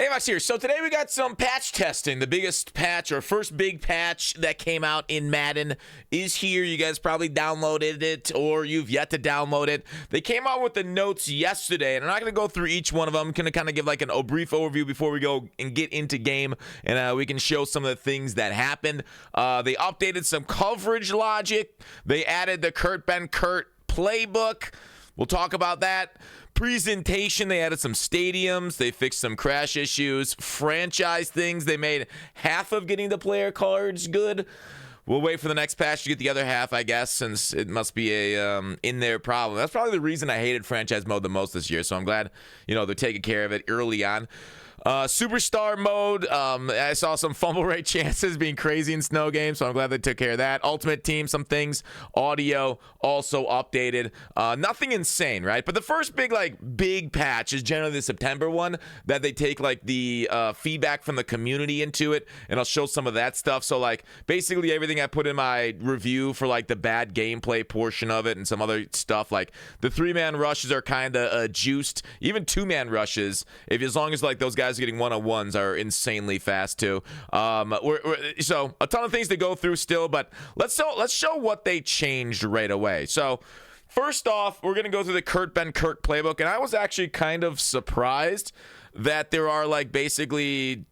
Hey, Max here. So today we got some patch testing. The biggest patch or first big patch that came out in Madden is here. You guys probably downloaded it or you've yet to download it. They came out with the notes yesterday, and I'm not going to go through each one of them. I'm going to kind of give like a brief overview before we go and get into game, and we can show some of the things that happened. They updated some coverage logic. They added the Kurt Ben Kurt playbook. We'll talk about that. Presentation, they added some stadiums, they fixed some crash issues, franchise things, they made half of getting the player cards good. We'll wait for the next patch to get the other half, I guess, since it must be a in-there problem. That's probably the reason I hated franchise mode the most this year, so I'm glad, they're taking care of it early on. Superstar mode, I saw some fumble rate chances being crazy in snow games, so I'm glad they took care of that. Ultimate team, some things. Audio also updated. Nothing insane, right? But the first big patch is generally the September one that they take the feedback from the community into it, and I'll show some of that stuff. So basically everything I put in my review for the bad gameplay portion of it and some other stuff, the 3-man rushes are kind of juiced. Even 2-man rushes, as long as those guys getting one-on-ones are insanely fast too. So a ton of things to go through still, but let's show what they changed right away. So first off, we're gonna go through the Kurt Ben Kurt playbook, and I was actually kind of surprised that there are basically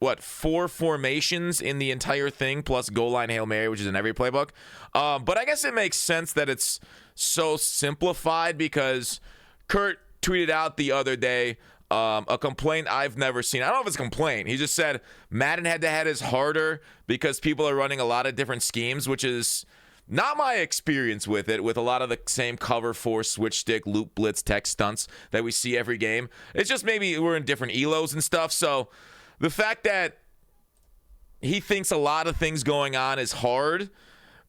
4 formations in the entire thing, plus goal line Hail Mary, which is in every playbook. But I guess it makes sense that it's so simplified because Kurt tweeted out the other day a complaint I've never seen. I don't know if it's a complaint. He just said Madden head-to-head is harder because people are running a lot of different schemes, which is not my experience with it, with a lot of the same cover 4, switch stick, loop blitz, tech stunts that we see every game. It's just maybe we're in different elos and stuff. So the fact that he thinks a lot of things going on is hard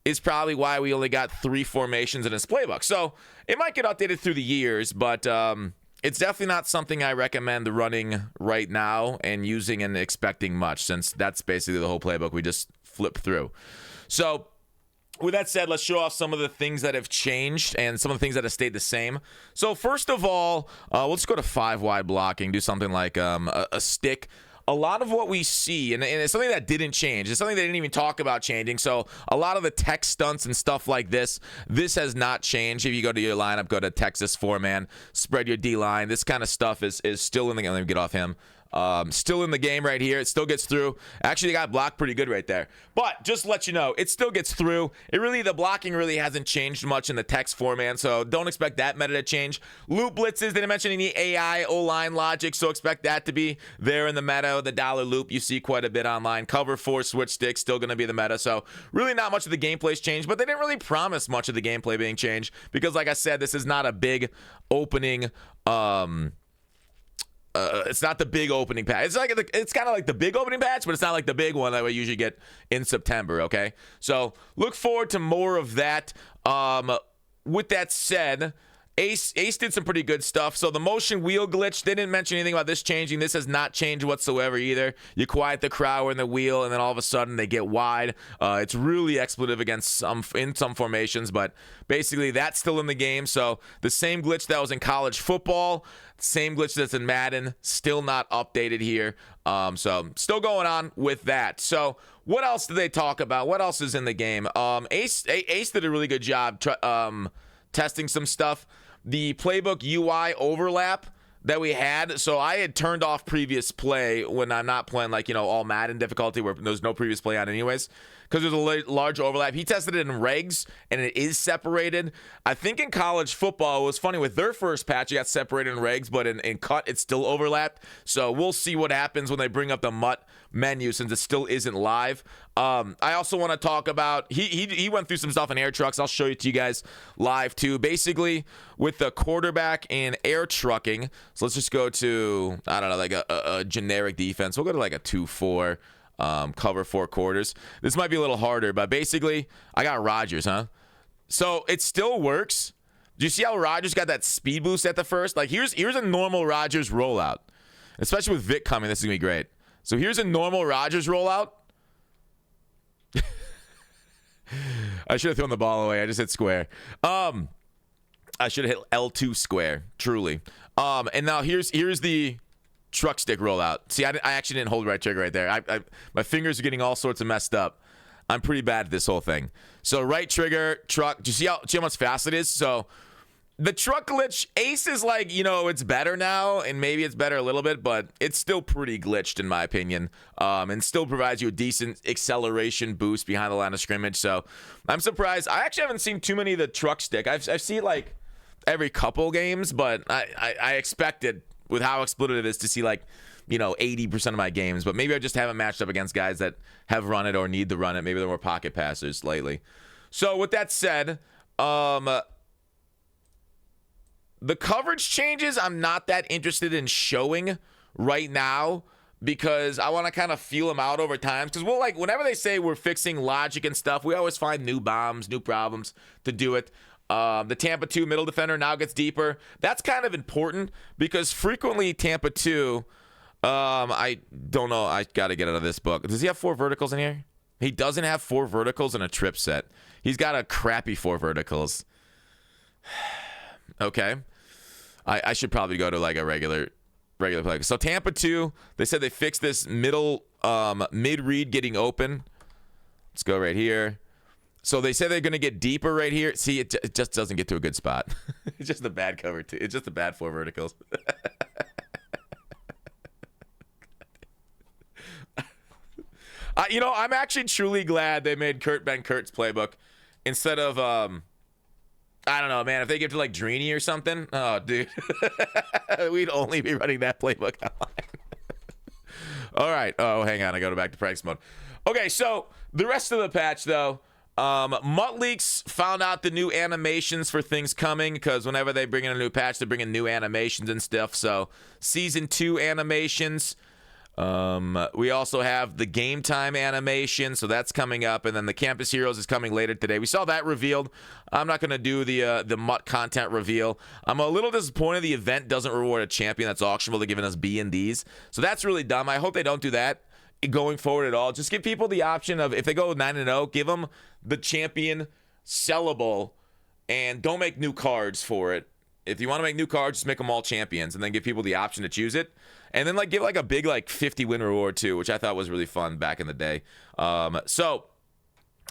is probably why we only got 3 formations in his playbook. So it might get updated through the years, but it's definitely not something I recommend running right now and using and expecting much, since that's basically the whole playbook we just flipped through. So with that said, let's show off some of the things that have changed and some of the things that have stayed the same. So first of all, let's go to 5-wide blocking, do something like a stick. A lot of what we see, and it's something that didn't change. It's something they didn't even talk about changing. So a lot of the tech stunts and stuff like this has not changed. If you go to your lineup, go to Texas 4-man, spread your D-line. This kind of stuff is still in the game. Let me get off him. Still in the game right here. It still gets through. Actually, got blocked pretty good right there. But just to let you know, it still gets through. The blocking really hasn't changed much in the text 4-man, so don't expect that meta to change. Loop blitzes, they didn't mention any AI O-line logic, so expect that to be there in the meta. The dollar loop you see quite a bit online. Cover 4 switch stick, still going to be the meta. So really not much of the gameplay's changed, but they didn't really promise much of the gameplay being changed because, like I said, this is not a big opening it's not the big opening patch. It's kind of like the big opening patch, but it's not like the big one that we usually get in September, okay? So look forward to more of that. With that said, Ace did some pretty good stuff. So the motion wheel glitch, they didn't mention anything about this changing. This has not changed whatsoever either. You quiet the crowd in the wheel, and then all of a sudden they get wide. It's really expletive against in some formations, but basically that's still in the game. So the same glitch that was in college football, same glitch that's in Madden, still not updated here. So still going on with that. So what else did they talk about? What else is in the game? Ace did a really good job testing some stuff. The playbook UI overlap that we had. So I had turned off previous play when I'm not playing all Madden difficulty where there's no previous play on anyways, because there's a large overlap. He tested it in regs, and it is separated. I think in college football, it was funny with their first patch, it got separated in regs, but in cut, it's still overlapped. So we'll see what happens when they bring up the MUT menu, since it still isn't live. I also want to talk about, he went through some stuff in air trucks. I'll show it to you guys live too. Basically, with the quarterback in air trucking, so let's just go to, I don't know, a generic defense. We'll go to a 2-4. Cover 4 quarters. This might be a little harder, but basically, I got Rodgers, huh? So it still works. Do you see how Rodgers got that speed boost at the first? Here's a normal Rodgers rollout. Especially with Vic coming, this is going to be great. So here's a normal Rodgers rollout. I should have thrown the ball away. I just hit square. I should have hit L2 square, truly. And now here's the truck stick rollout. See, I actually didn't hold right trigger right there. My fingers are getting all sorts of messed up. I'm pretty bad at this whole thing. So right trigger, truck. Do you see how much fast it is? So the truck glitch, Ace is like, you know, it's better now, and maybe it's better a little bit, but it's still pretty glitched in my opinion, and still provides you a decent acceleration boost behind the line of scrimmage. So I'm surprised. I actually haven't seen too many of the truck stick. I've seen like every couple games, but I expected with how exploited it is to see like, you know, 80% of my games, but maybe I just haven't matched up against guys that have run it or need to run it. Maybe they're more pocket passers lately. So with that said, the coverage changes I'm not that interested in showing right now because I want to kind of feel them out over time. Because we'll like, whenever they say we're fixing logic and stuff, we always find new bombs, new problems to do it. The Tampa 2 middle defender now gets deeper. That's kind of important because frequently Tampa 2, I don't know. I got to get out of this book. Does he have 4 verticals in here? He doesn't have 4 verticals in a trip set. He's got a crappy 4 verticals. Okay. I should probably go to like a regular play. So Tampa 2, they said they fixed this middle mid-read getting open. Let's go right here. So they say they're going to get deeper right here. See, it just doesn't get to a good spot. It's just a bad cover too. It's just a bad 4 verticals. You know, I'm actually truly glad they made Kurt Benkurt's playbook instead of I don't know, man. If they give it to like Drini or something, oh, dude, we'd only be running that playbook online. All right. Oh, hang on. I go back to practice mode. Okay, so the rest of the patch, though, Mutt Leaks found out the new animations for things coming because whenever they bring in a new patch, they bring in new animations and stuff. So season 2 animations. We also have the game time animation, so that's coming up, and then the Campus Heroes is coming later today. We saw that revealed. I'm not going to do the Mutt content reveal. I'm a little disappointed the event doesn't reward a champion that's auctionable. They're giving us B and Ds, so that's really dumb. I hope they don't do that going forward at all. Just give people the option of, if they go 9-0, give them the champion sellable, and don't make new cards for it. If you want to make new cards, just make them all champions, and then give people the option to choose it. And then like give like a big like 50 win reward too, which I thought was really fun back in the day. So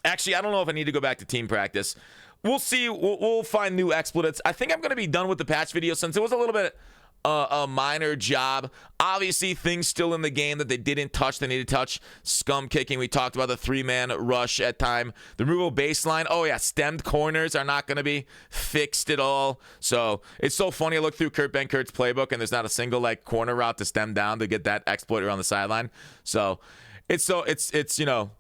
actually, I don't know if I need to go back to team practice. We'll see. We'll find new exploits. I think I'm going to be done with the patch video since it was a little bit a minor job. Obviously, things still in the game that they didn't touch. They need to touch. Scum kicking. We talked about the 3-man rush at time. The removal baseline. Oh, yeah. Stemmed corners are not going to be fixed at all. So it's so funny. I look through Kurt Benkurt's playbook, and there's not a single like corner route to stem down to get that exploit around the sideline. So it's you know,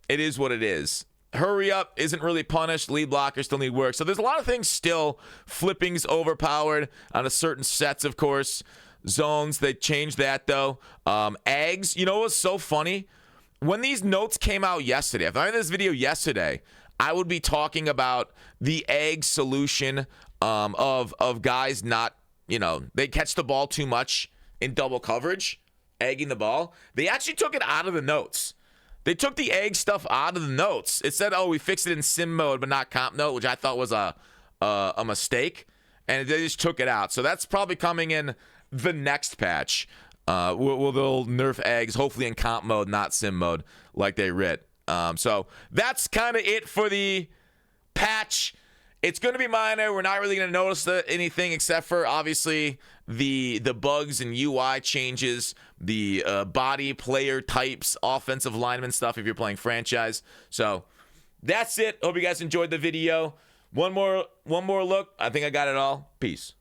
it is what it is. Hurry up isn't really punished. Lead blockers still need work. So there's a lot of things still. Flipping's overpowered on a certain sets, of course. Zones, they changed that, though. Eggs, you know what's so funny? When these notes came out yesterday, if I made this video yesterday, I would be talking about the egg solution of guys not, you know, they catch the ball too much in double coverage, egging the ball. They actually took it out of the notes. They took the egg stuff out of the notes. It said, oh, we fixed it in sim mode, but not comp mode, which I thought was a mistake. And they just took it out. So that's probably coming in the next patch. They'll nerf eggs, hopefully in comp mode, not sim mode, like they writ. So that's kind of it for the patch. It's going to be minor. We're not really going to notice anything except for, obviously, the bugs and UI changes, the body player types, offensive lineman stuff if you're playing franchise. So that's it. Hope you guys enjoyed the video. One more look. I think I got it all. Peace.